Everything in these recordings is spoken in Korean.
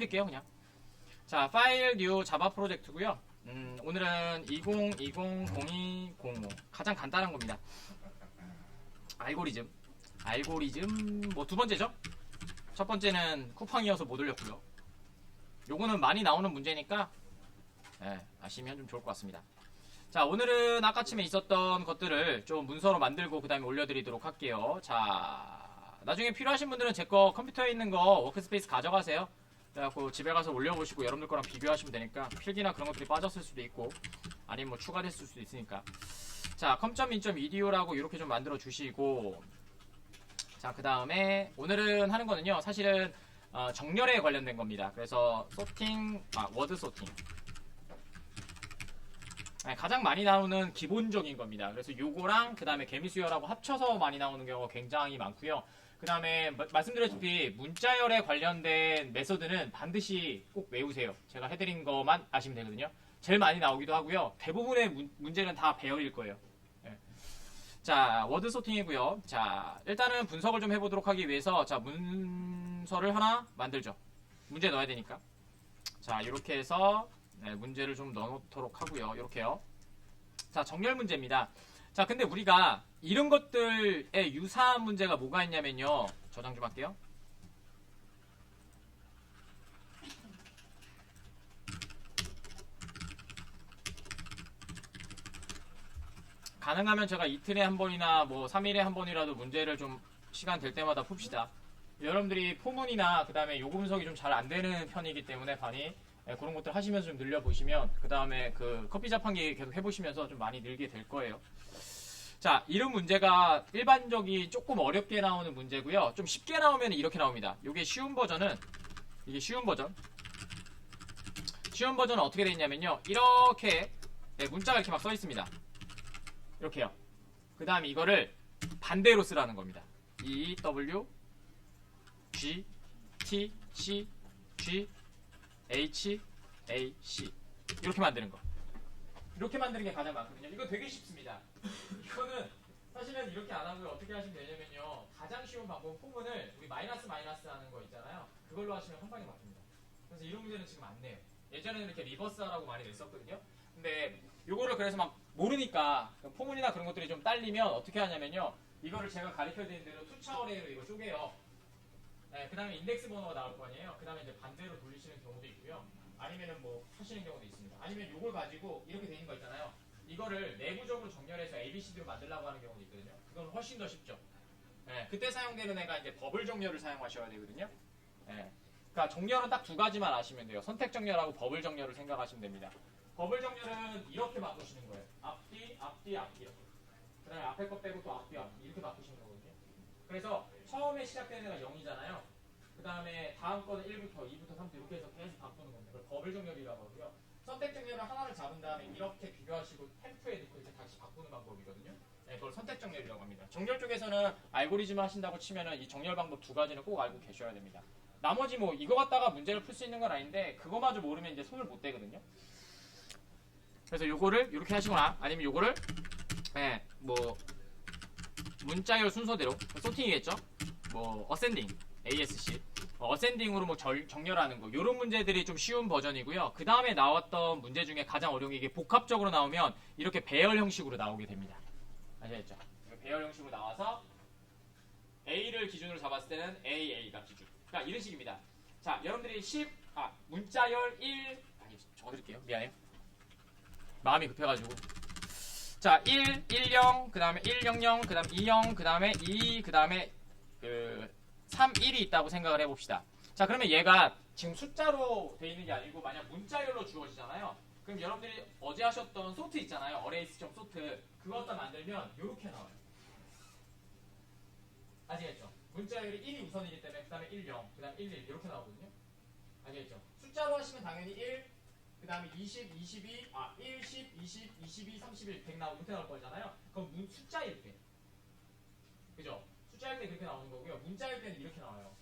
넘길게요 그냥. 자, 파일 뉴 자바 프로젝트고요. 오늘은 2020-0205 가장 간단한 겁니다. 알고리즘 뭐 두 번째죠. 첫 번째는 쿠팡이어서 못 올렸고요. 요거는 많이 나오는 문제니까 아시면 좀 좋을 것 같습니다. 자, 오늘은 아까쯤에 있었던 것들을 좀 문서로 만들고 그 다음에 올려드리도록 할게요. 자, 나중에 필요하신 분들은 제 거 컴퓨터에 있는 거 워크스페이스 가져가세요. 그래갖고 집에 가서 올려보시고 여러분들 거랑 비교하시면 되니까 필기나 그런 것들이 빠졌을 수도 있고 아니면 뭐 추가됐을 수도 있으니까. 자, com.in.edio라고 이렇게 좀 만들어 주시고, 자, 그 다음에 오늘은 하는 거는요 사실은 정렬에 관련된 겁니다. 그래서 워드 소팅 가장 많이 나오는 기본적인 겁니다. 그래서 요거랑 그 다음에 개미수열하고 합쳐서 많이 나오는 경우가 굉장히 많고요. 그 다음에 말씀드렸다시피 문자열에 관련된 메소드는 반드시 꼭 외우세요. 제가 해드린 것만 아시면 되거든요. 제일 많이 나오기도 하고요. 대부분의 문제는 다 배열일 거예요. 자, 워드 소팅이고요. 자, 일단은 분석을 좀 해보도록 하기 위해서 자, 문서를 하나 만들죠. 문제 넣어야 되니까. 자, 이렇게 해서 문제를 좀 넣어놓도록 하고요. 이렇게요. 자, 정렬 문제입니다. 자, 근데 우리가 이런 것들의 유사한 문제가 뭐가 있냐면요. 저장 좀 할게요. 가능하면 제가 이틀에 한 번이나 뭐 3일에 한 번이라도 문제를 좀 시간 될 때마다 풉시다. 여러분들이 포문이나 그 다음에 요구 분석이 좀 잘 안 되는 편이기 때문에 반이 그런 것들 하시면서 좀 늘려보시면 그 다음에 그 커피 자판기 계속 해보시면서 좀 많이 늘게 될 거예요. 자, 이런 문제가 일반적이 조금 어렵게 나오는 문제고요. 좀 쉽게 나오면 이렇게 나옵니다. 이게 쉬운 버전은 쉬운 버전은 어떻게 되어 있냐면요. 이렇게 문자가 이렇게 막 써 있습니다. 이렇게요. 그 다음에 이거를 반대로 쓰라는 겁니다. E, W, G, T, C, G, H, A, C 이렇게 만드는 거. 이렇게 만드는 게 가장 많거든요. 이거 되게 쉽습니다. 이거는 사실은 이렇게 안 하고요. 어떻게 하시면 되냐면요. 가장 쉬운 방법은 포문을 우리 마이너스 하는 거 있잖아요. 그걸로 하시면 한 방에 막힙니다. 그래서 이런 문제는 지금 안 내요. 예전에는 이렇게 리버스하라고 많이 냈었거든요. 근데 요거를 그래서 막 모르니까 포문이나 그런 것들이 좀 딸리면 어떻게 하냐면요. 이거를 제가 가르쳐야 되는 대로 투차 어레이로 이거 쪼개요. 그 다음에 인덱스 번호가 나올 거 아니에요. 그 다음에 이제 반대로 돌리시는 경우도 있고요. 아니면은 뭐 하시는 경우도 있습니다. 아니면 요걸 가지고 이렇게 돼 있는 거 있잖아요. 이거를 내부적으로 정렬해서 ABCD로 만들려고 하는 경우도 있거든요. 그건 훨씬 더 쉽죠. 그때 사용되는 애가 이제 버블 정렬을 사용하셔야 되거든요. 그러니까 정렬은 딱 두 가지만 아시면 돼요. 선택 정렬하고 버블 정렬을 생각하시면 됩니다. 버블 정렬은 이렇게 바꾸시는 거예요. 앞뒤, 앞뒤, 앞뒤 이렇게. 그 다음에 앞에 거 빼고 또 앞뒤, 앞뒤 이렇게 바꾸시는 거거든요. 그래서 처음에 시작되는 애가 0이잖아요. 그 다음에 다음 거는 1부터 2부터 3부터 이렇게 해서 계속 바꾸는 겁니다. 그걸 버블 정렬이라고 하고요. 선택 정렬을 하나를 잡은 다음에 이렇게 비교하시고 템프에 넣고 이제 다시 바꾸는 방법이거든요. 그걸 선택 정렬이라고 합니다. 정렬 쪽에서는 알고리즘 하신다고 치면은 이 정렬 방법 두 가지는 꼭 알고 계셔야 됩니다. 나머지 뭐 이거 갖다가 문제를 풀 수 있는 건 아닌데 그거마저 모르면 이제 손을 못 대거든요. 그래서 요거를 이렇게 하시거나 아니면 요거를 뭐 문자열 순서대로 소팅이겠죠. 뭐 어센딩 ASC 어센딩으로 뭐 정렬하는 거 요런 문제들이 좀 쉬운 버전이고요. 그 다음에 나왔던 문제 중에 가장 어려운 게 이게 복합적으로 나오면 이렇게 배열 형식으로 나오게 됩니다. 아시겠죠? 배열 형식으로 나와서 A를 기준으로 잡았을 때는 AA가 기준. 그러니까 이런 식입니다. 자, 여러분들이 문자열 1 적어드릴게요. 미안해요. 마음이 급해가지고. 자, 1, 10, 그 다음에 100, 그 다음에 20, 그 다음에 2, 그 다음에 3, 1이 있다고 생각을 해봅시다. 자, 그러면 얘가 지금 숫자로 돼 있는 게 아니고 만약 문자열로 주어지잖아요. 그럼 여러분들이 어제 하셨던 소트 있잖아요. 어레이스점 소트. 그거 갖다 만들면 이렇게 나와요. 아시겠죠? 문자열이 1이 우선이기 때문에 그 다음에 10, 그 다음에 11 이렇게 나오거든요. 아시겠죠? 숫자로 하시면 당연히 1, 그 다음에 20, 22, 1, 10, 20, 22, 31, 100 나오고 이렇게 나올 거잖아요. 그럼 숫자일 때. 그죠? 숫자일 때 그렇게 나오는 거고요. 문자일 때는 이렇게 나와요.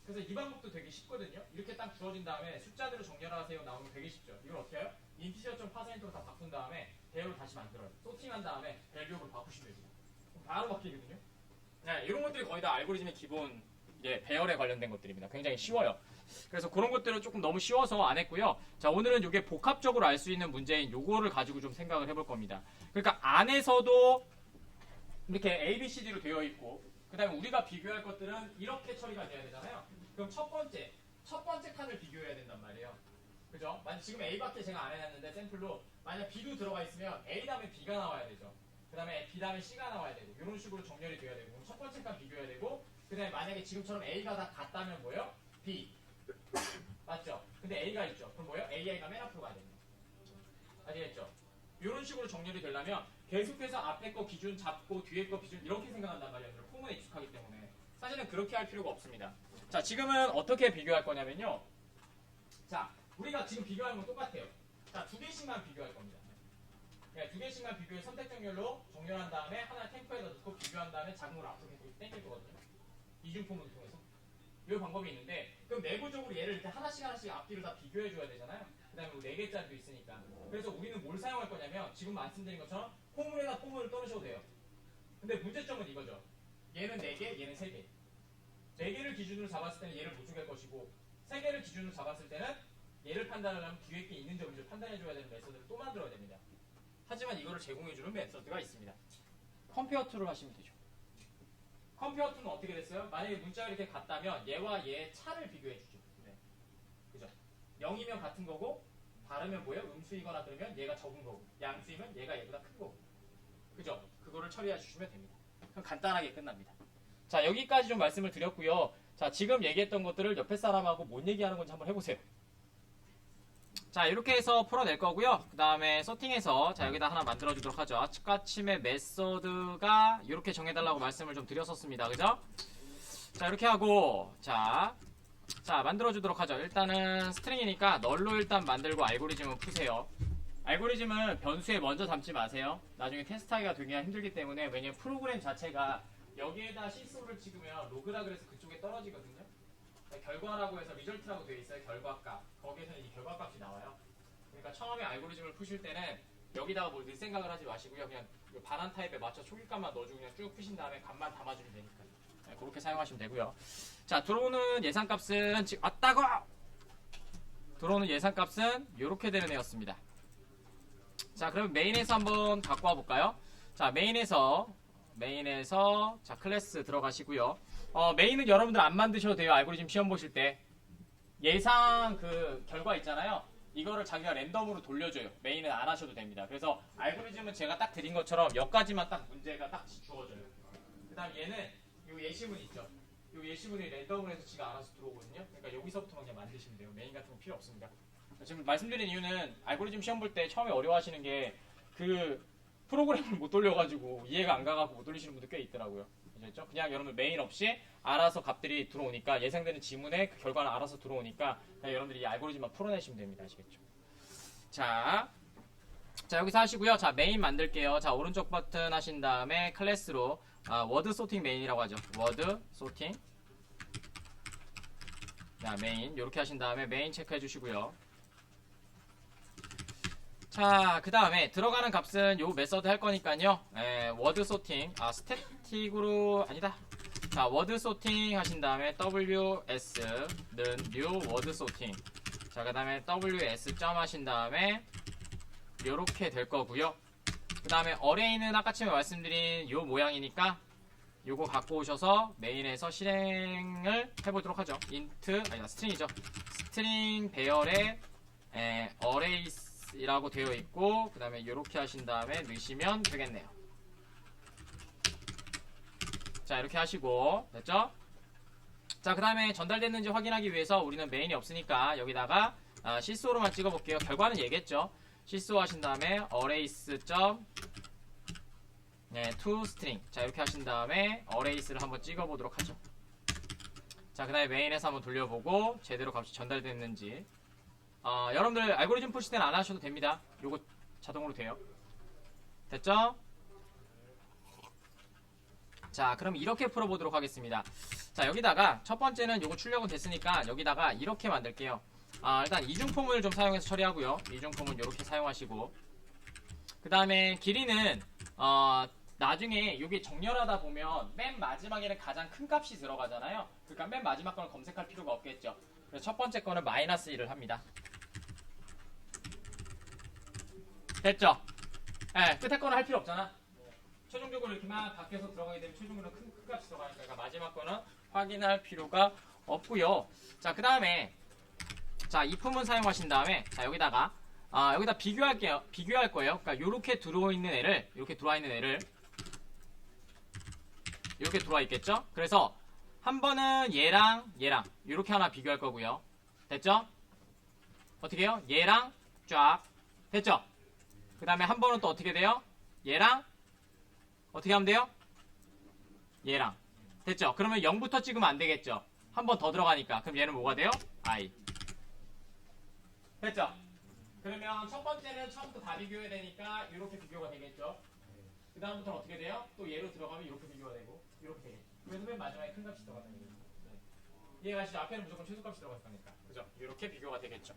그래서 이 방법도 되게 쉽거든요. 이렇게 딱 주어진 다음에 숫자대로 정렬하세요 나오면 되게 쉽죠. 이걸 어떻게 해요? 인티저점 %로 다 바꾼 다음에 배열을 다시 만들어요. 소팅한 다음에 밸류업으로 바꾸시면 됩니다. 그럼 바로 바뀌거든요. 이런 것들이 거의 다 알고리즘의 기본 배열에 관련된 것들입니다. 굉장히 쉬워요. 그래서 그런 것들은 조금 너무 쉬워서 안 했고요. 자, 오늘은 이게 복합적으로 알 수 있는 문제인 요거를 가지고 좀 생각을 해볼 겁니다. 그러니까 안에서도 이렇게 A, B, C, D로 되어 있고, 그 다음에 우리가 비교할 것들은 이렇게 처리가 돼야 되잖아요. 그럼 첫 번째 칸을 비교해야 된단 말이에요. 그죠? 만약 지금 A밖에 제가 안 해놨는데 샘플로 만약 B도 들어가 있으면 A 다음에 B가 나와야 되죠. 그 다음에 B 다음에 C가 나와야 되고 이런 식으로 정렬이 돼야 되고 그럼 첫 번째 칸 비교해야 되고 그 다음에 만약에 지금처럼 A가 다 같다면 뭐예요? B 맞죠? 근데 A가 있죠. 그럼 뭐예요? AI가 맨 앞으로 가야 됩니다. 아시겠죠? 이런 식으로 정렬이 되려면 계속해서 앞에 거 기준 잡고 뒤에 거 기준 이렇게 생각한단 말이에요. 포문에 익숙하기 때문에 사실은 그렇게 할 필요가 없습니다. 자, 지금은 어떻게 비교할 거냐면요. 자, 우리가 지금 비교하는 건 똑같아요. 자, 두 개씩만 비교할 겁니다. 네, 두 개씩만 비교해 선택 정렬로 정렬한 다음에 하나 탱크에다 넣고 비교한 다음에 작물을 앞으로 땡길 거거든요. 이중포문을 통해서. 이 방법이 있는데 그럼 내부적으로 얘를 이렇게 하나씩 앞뒤를 다 비교해 줘야 되잖아요. 그 다음에 뭐 4개짜리도 있으니까. 그래서 우리는 뭘 사용할 거냐면 지금 말씀드린 것처럼 포문에다 포문을 떨으셔도 돼요. 근데 문제점은 이거죠. 얘는 4개, 얘는 3개. 4개를 기준으로 잡았을 때는 얘를 못 쪼갤 것이고 3개를 기준으로 잡았을 때는 얘를 판단하려면 뒤에 게 있는지 없는지 판단해줘야 되는 메서드를 또 만들어야 됩니다. 하지만 이거를 제공해주는 메서드가 있습니다. 컴페어 투를 하시면 되죠. 컴페어 투는 어떻게 됐어요? 만약에 문자가 이렇게 같다면 얘와 얘의 차를 비교해주죠. 네. 그죠? 0이면 같은 거고 다르면 뭐예요? 음수이거나 그러면 얘가 적은 거고 양수이면 얘가 얘보다 큰 거고 그죠? 그거를 처리해 주시면 됩니다. 그럼 간단하게 끝납니다. 자, 여기까지 좀 말씀을 드렸고요. 자, 지금 얘기했던 것들을 옆에 사람하고 뭔 얘기하는 건지 한번 해보세요. 자, 이렇게 해서 풀어낼 거고요. 그 다음에 서팅해서 자, 여기다 하나 만들어주도록 하죠. 아침의 메서드가 이렇게 정해달라고 말씀을 좀 드렸었습니다. 그죠? 자, 이렇게 하고 자, 만들어주도록 하죠. 일단은 스트링이니까 널로 일단 만들고 알고리즘을 푸세요. 알고리즘은 변수에 먼저 담지 마세요. 나중에 테스트하기가 되게 힘들기 때문에 왜냐면 프로그램 자체가 여기에다 시소를 찍으면 로그라 그래서 그쪽에 떨어지거든요. 결과라고 해서 리절트라고 되어 있어요. 결과값. 거기에서는 이 결과값이 나와요. 그러니까 처음에 알고리즘을 푸실 때는 여기다가 뭘 넣을 생각을 하지 마시고요. 그냥 반환 타입에 맞춰 초기값만 넣어주고 그냥 쭉 푸신 다음에 값만 담아주면 되니까. 네, 그렇게 사용하시면 되고요. 자, 들어오는 예상값은 지금 따고! 들어오는 예상값은 이렇게 되는 애였습니다. 자, 그럼 메인에서 한번 갖고 와볼까요? 자, 메인에서 자, 클래스 들어가시고요. 메인은 여러분들 안 만드셔도 돼요. 알고리즘 시험 보실 때. 예상 그 결과 있잖아요. 이거를 자기가 랜덤으로 돌려줘요. 메인은 안 하셔도 됩니다. 그래서 알고리즘은 제가 딱 드린 것처럼 여기까지만 딱 문제가 딱 주어져요. 그 다음 얘는 요 예시문 있죠. 요 예시문이 랜덤으로 해서 지가 알아서 들어오거든요. 그러니까 여기서부터만 그냥 만드시면 돼요. 메인 같은 거 필요 없습니다. 지금 말씀드린 이유는 알고리즘 시험 볼 때 처음에 어려워하시는 게 그 프로그램을 못 돌려가지고 이해가 안 가갖고 못 돌리시는 분들 꽤 있더라고요. 아시겠죠? 그냥 여러분들 메인 없이 알아서 값들이 들어오니까 예상되는 지문에 그 결과는 알아서 들어오니까 그냥 여러분들이 이 알고리즘만 풀어내시면 됩니다. 아시겠죠? 자, 여기서 하시고요. 자, 메인 만들게요. 자, 오른쪽 버튼 하신 다음에 클래스로 워드 소팅 메인이라고 하죠. 워드 소팅. 자, 메인 이렇게 하신 다음에 메인 체크해 주시고요. 자, 그 다음에 들어가는 값은 요 메서드 할 거니까요. 워드 소팅, 스태틱으로 아니다. 자, 워드 소팅 하신 다음에 WS는 new 워드 소팅. 자, 그 다음에 WS 점 하신 다음에 요렇게 될 거고요. 그 다음에 어레이는 아까 처음에 말씀드린 요 모양이니까 요거 갖고 오셔서 메인에서 실행을 해보도록 하죠. 스트링이죠. 스트링 배열에 어레이스라고 되어 있고 그 다음에 요렇게 하신 다음에 넣으시면 되겠네요. 자, 이렇게 하시고 됐죠? 자, 그 다음에 전달됐는지 확인하기 위해서 우리는 메인이 없으니까 여기다가 시소로만 찍어볼게요. 결과는 얘기했죠. 시소 하신 다음에 어레이스 점 to string. 자, 이렇게 하신 다음에 어레이스를 한번 찍어보도록 하죠. 자, 그 다음에 메인에서 한번 돌려보고 제대로 값이 전달됐는지. 여러분들 알고리즘 푸실 때는 안 하셔도 됩니다. 요거 자동으로 돼요. 됐죠? 자, 그럼 이렇게 풀어보도록 하겠습니다. 자, 여기다가 첫 번째는 요거 출력은 됐으니까 여기다가 이렇게 만들게요. 일단 이중포문을 좀 사용해서 처리하고요. 이중포문 이렇게 사용하시고 그 다음에 길이는 나중에 이게 정렬하다 보면 맨 마지막에는 가장 큰 값이 들어가잖아요. 그러니까 맨 마지막 걸 검색할 필요가 없겠죠. 그래서 첫 번째 거는 마이너스 1을 합니다. 됐죠? 예, 끝에 거는 할 필요 없잖아. 최종적으로 이렇게만 바뀌어서 들어가게 되면 최종적으로 큰 값이 들어가니까 그러니까 마지막 거는 확인할 필요가 없고요. 자, 그 다음에 자, if문 사용하신 다음에 자, 여기다가 여기다 비교할게요. 비교할 거예요. 그러니까 요렇게 들어와 있는 애를 이렇게 들어와 있겠죠? 그래서 한 번은 얘랑 이렇게 하나 비교할 거고요. 됐죠? 어떻게 해요? 얘랑 쫙 됐죠? 그 다음에 한 번은 또 어떻게 돼요? 얘랑 어떻게 하면 돼요? 얘랑 됐죠? 그러면 0부터 찍으면 안 되겠죠? 한 번 더 들어가니까 그럼 얘는 뭐가 돼요? I 됐죠? 그러면 첫 번째는 처음부터 다 비교해야 되니까 이렇게 비교가 되겠죠? 그 다음부터는 어떻게 돼요? 또 얘로 들어가면 이렇게 비교가 되고 이렇게 되겠죠? 그래서 맨 마지막에 큰 값이 들어가는 거예요. 이해가 가시죠? 앞에는 무조건 최소값이 들어갈 거니까. 그죠? 이렇게 비교가 되겠죠.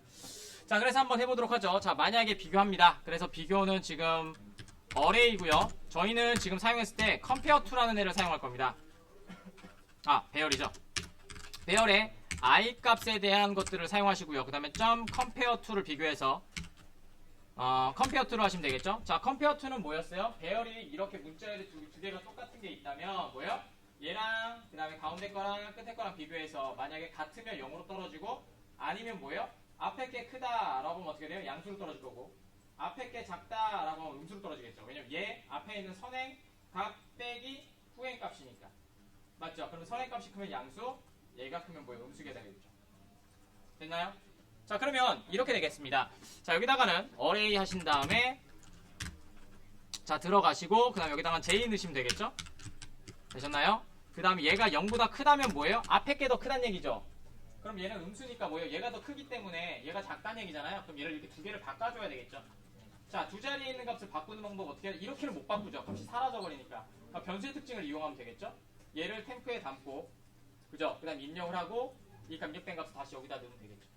자, 그래서 한번 해보도록 하죠. 자, 만약에 비교합니다. 그래서 비교는 지금 array고요. 저희는 지금 사용했을 때 compare to라는 애를 사용할 겁니다. 배열이죠. 배열에 i 값에 대한 것들을 사용하시고요. 그 다음에 .compare to를 비교해서 compare to를 하시면 되겠죠. 자, compare to는 뭐였어요? 배열이 이렇게 문자열이 두 개가 똑같은 게 있다면 뭐요? 얘랑 그 다음에 가운데 거랑 끝에 거랑 비교해서 만약에 같으면 0으로 떨어지고 아니면 뭐예요? 앞에 게 크다라고 하면 어떻게 돼요? 양수로 떨어질 거고 앞에 게 작다라고 하면 음수로 떨어지겠죠. 왜냐면 얘 앞에 있는 선행 값 빼기 후행 값이니까. 맞죠? 그럼 선행 값이 크면 양수, 얘가 크면 뭐예요? 음수가 되겠죠. 됐나요? 자, 그러면 이렇게 되겠습니다. 자, 여기다가는 array 하신 다음에 자, 들어가시고 그 다음에 여기다가 j 넣으시면 되겠죠? 되셨나요? 그 다음에 얘가 0보다 크다면 뭐예요? 앞에 게 더 크다는 얘기죠. 그럼 얘는 음수니까 뭐예요? 얘가 더 크기 때문에 얘가 작다는 얘기잖아요. 그럼 얘를 이렇게 두 개를 바꿔줘야 되겠죠. 자, 두 자리에 있는 값을 바꾸는 방법 어떻게 해요? 이렇게는 못 바꾸죠. 값이 사라져버리니까. 그러니까 변수의 특징을 이용하면 되겠죠. 얘를 템프에 담고 그죠? 그 다음 입력을 하고 이 입력된 값을 다시 여기다 넣으면 되겠죠.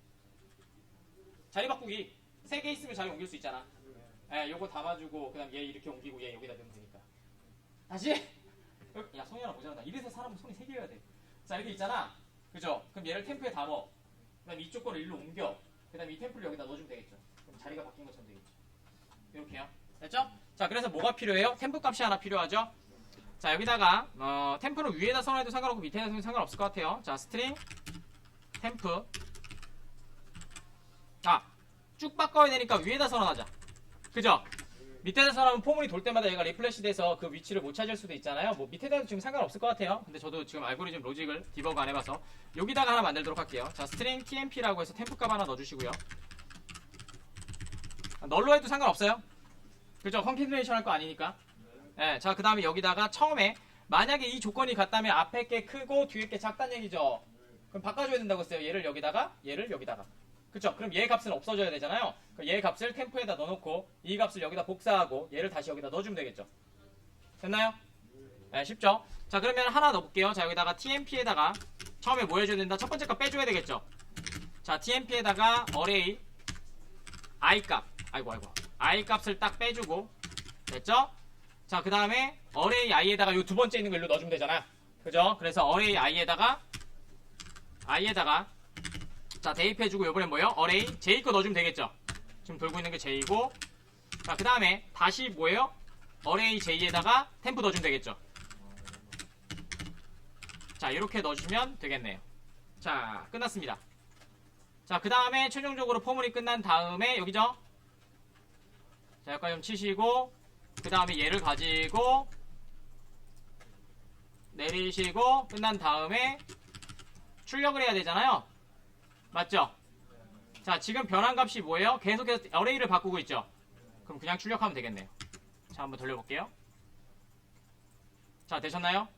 자리 바꾸기 3개 있으면 자리 옮길 수 있잖아. 요거 담아주고 그 다음 얘 이렇게 옮기고 얘 여기다 넣으면 되니까. 다시 야, 손이 하나 모자란다. 이래서 사람은 손이 3개여야 돼. 자, 이렇게 있잖아. 그죠? 그럼 얘를 템프에 담어. 그 다음 이쪽 거를 일로 옮겨. 그 다음 이 템프를 여기다 넣어주면 되겠죠. 그럼 자리가 바뀐 것처럼 되겠죠. 이렇게요. 됐죠? 자, 그래서 뭐가 필요해요? 템프 값이 하나 필요하죠? 자, 여기다가 템프는 위에다 써놔도 상관없고 밑에다 써도 상관없을 것 같아요. 자, 스트링 템프 쭉 바꿔야 되니까 위에다 써놔자. 그죠? 밑에다 써놓으면 포문이 돌 때마다 얘가 리플래시 돼서 그 위치를 못 찾을 수도 있잖아요. 뭐 밑에다도 지금 상관없을 것 같아요. 근데 저도 지금 알고리즘 로직을 디버그 안 해봐서 여기다가 하나 만들도록 할게요. 자, 스트링 tmp라고 해서 템프 값 하나 넣어주시고요. 널로 해도 상관없어요. 그죠? 컨피그레이션 할 거 아니니까. 네, 자, 그 다음에 여기다가 처음에 만약에 이 조건이 같다면 앞에 게 크고 뒤에 게 작다는 얘기죠. 그럼 바꿔줘야 된다고 했어요. 얘를 여기다가 얘를 여기다가. 그쵸? 그럼 얘 값은 없어져야 되잖아요. 그럼 얘 값을 템프에다 넣어놓고 이 값을 여기다 복사하고 얘를 다시 여기다 넣어주면 되겠죠. 됐나요? 네, 쉽죠? 자, 그러면 하나 넣어볼게요. 자, 여기다가 tmp에다가 처음에 뭐 해줘야 된다? 첫 번째 값 빼줘야 되겠죠. 자, tmp에다가 array i 값 i 값을 딱 빼주고 됐죠? 자, 그 다음에 array i에다가 요 두 번째 있는 거 일로 넣어주면 되잖아요. 그죠? 그래서 array i에다가 자, 대입해주고 요번엔 뭐예요? array j 거 넣어주면 되겠죠. 지금 돌고 있는 게 j이고 자, 그 다음에 다시 뭐예요? array j에다가 템프 넣어주면 되겠죠. 자, 이렇게 넣어주면 되겠네요. 자, 끝났습니다. 자, 그 다음에 최종적으로 포물이 끝난 다음에 여기죠. 자, 여기까지 좀 치시고 그 다음에 얘를 가지고 내리시고 끝난 다음에 출력을 해야 되잖아요. 맞죠? 자, 지금 변환 값이 뭐예요? 계속해서 array를 바꾸고 있죠. 그럼 그냥 출력하면 되겠네요. 자, 한번 돌려볼게요. 자, 되셨나요?